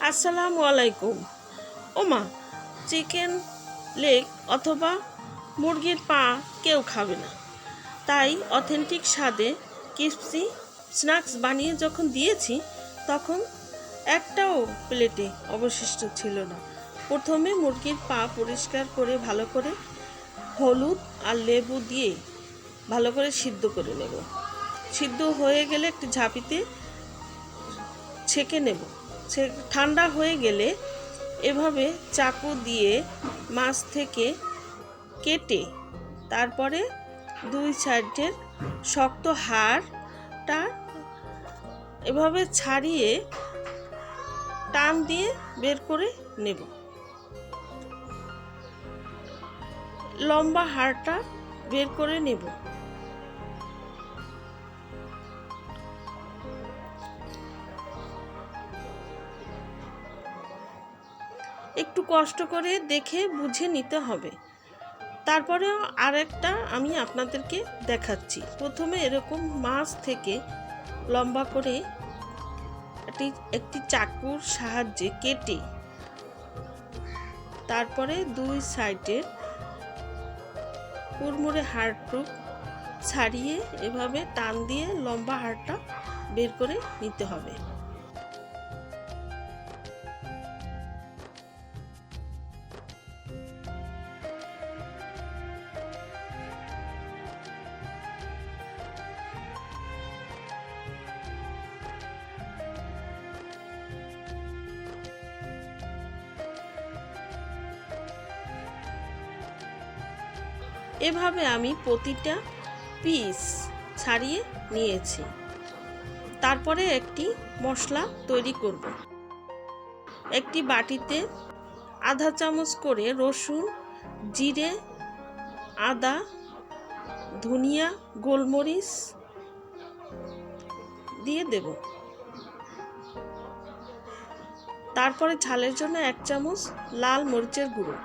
আসসালামু আলাইকুম। ওমা, চিকেন লেগ অথবা মুরগির পা কেউ খাবে না, তাই অথেন্টিক স্বাদে ক্রিসপি স্ন্যাক্স বানিয়ে যখন দিয়েছি তখন একটাও প্লেটে অবশিষ্ট ছিল না। প্রথমে মুরগির পা পরিষ্কার করে ভালো করে হলুদ আর লেবু দিয়ে ভালো করে সিদ্ধ করে নেব। সিদ্ধ হয়ে গেলে একটি ঝাঁপিতে ছেঁকে নেব। ঠান্ডা হয়ে গেলে এভাবে চাকু দিয়ে মাছ থেকে কেটে তারপরে দুই সাইডের শক্ত হাড়টা এভাবে ছাড়িয়ে টান দিয়ে বের করে নেব। লম্বা হাড়টা বের করে নেব। একটু কষ্ট করে দেখে বুঝে নিতে হবে। তারপরেও আরেকটা আমি আপনাদেরকে দেখাচ্ছি। প্রথমে এরকম মাছ থেকে লম্বা করে একটি চাকুর সাহায্যে কেটে তারপরে দুই সাইডে কুড়মুড়ে হাড়টুক ছাড়িয়ে এভাবে টান দিয়ে লম্বা হাড়টা বের করে নিতে হবে। এভাবে আমি প্রতিটা পিস ছাড়িয়ে নিয়েছি। তারপরে একটি মশলা তৈরি করব। একটি বাটিতে আধা চামচ করে রসুন, জিরে, আদা, ধনিয়া, গোলমরিচ দিয়ে দেব। তারপরে ঝালের জন্য 1 চামচ লাল মরিচের গুঁড়ো,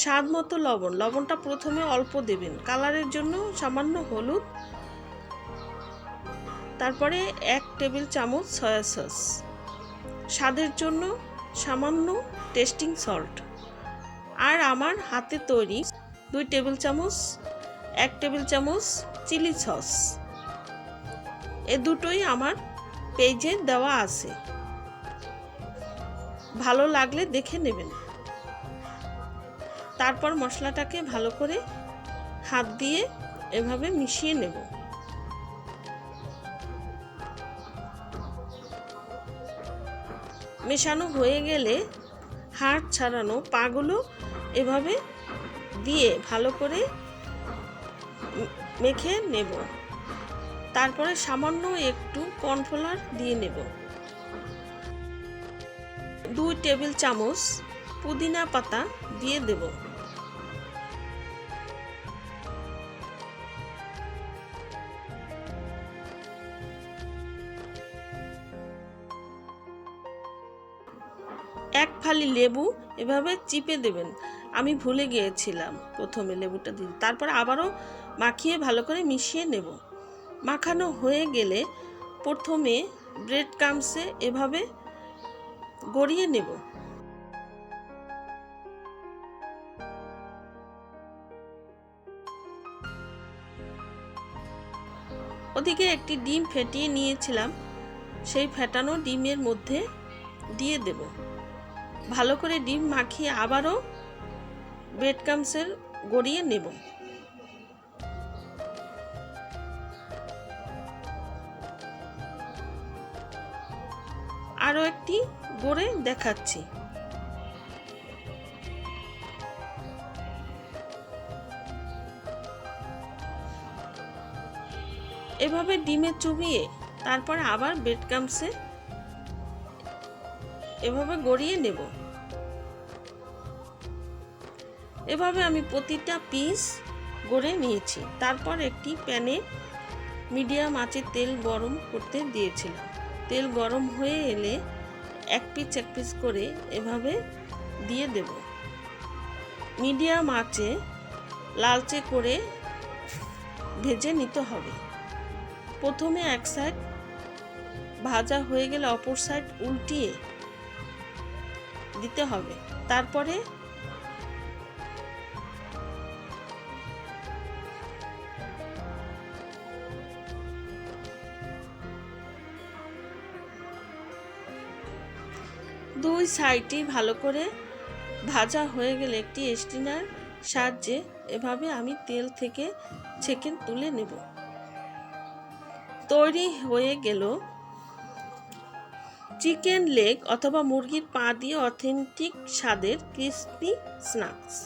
স্বাদ মতো লবণ। লবণটা প্রথমে অল্প দেবেন, কালারের জন্য সামান্য হলুদ, তারপরে 1 টেবিল চামচ সয়া সস, স্বাদের জন্য সামান্য টেস্টিং সল্ট, আর আমার হাতে তৈরি 2 টেবিল চামচ 1 টেবিল চামচ চিলি সস। এ দুটোই আমার পেজে দেওয়া আছে, ভালো লাগলে দেখে নেবেন। তারপর মশলাটাকে ভালো করে হাত দিয়ে এভাবে মিশিয়ে নেব। মেশানো হয়ে গেলে হাড় ছাড়ানো পাগুলো এভাবে দিয়ে ভালো করে মেখে নেব। তারপরে সামান্য একটু কর্নফ্লাওয়ার দিয়ে নেব। 2 টেবিল চামচ পুদিনা পাতা দিয়ে দেব। এক ফালি লেবু এভাবে চিপে দেবেন। আমি ভুলে গিয়েছিলাম প্রথমে লেবুটা দিতে। তারপর আবারও মাখিয়ে ভালো করে মিশিয়ে নেব। মাখানো হয়ে গেলে প্রথমে ব্রেড ক্রাম্বসে এভাবে গড়িয়ে নেব। ওদিকে একটি ডিম ফেটিয়ে নিয়েছিলাম, সেই ফেটানো ডিমের মধ্যে দিয়ে দেব। ভালো করে ডিম মাখিয়ে আবারও ব্রেড ক্রাম্বসের গড়িয়ে নেব। আরও একটি গড়ে দেখাচ্ছি। এভাবে ডিমে চুবিয়ে তারপর আবার ব্রেড ক্রাম্বসে এভাবে গড়িয়ে নেব। এভাবে আমি প্রতিটা পিস গড়ে নিয়েছি। তারপর একটি প্যানে মিডিয়াম আঁচে তেল গরম করতে দিয়েছিলাম। তেল গরম হয়ে এলে এক পিস করে এভাবে দিয়ে দেব। মিডিয়াম আঁচে লালচে করে ভেজে নিতে হবে। প্রথমে এক সাইড ভাজা হয়ে গেলে অপর সাইড উল্টিয়ে দিতে হবে। তারপরে দুই সাইডই ভালো করে ভাজা হয়ে গেলে একটি স্ট্রেনার সাহায্যে এভাবে আমি তেল থেকে ছেঁকে তুলে নেব। তৈরি হয়ে গেল চিকেন লেগ অথবা মুরগির পা দিয়ে অথেন্টিক স্বাদের ক্রিস্পি স্ন্যাক্স।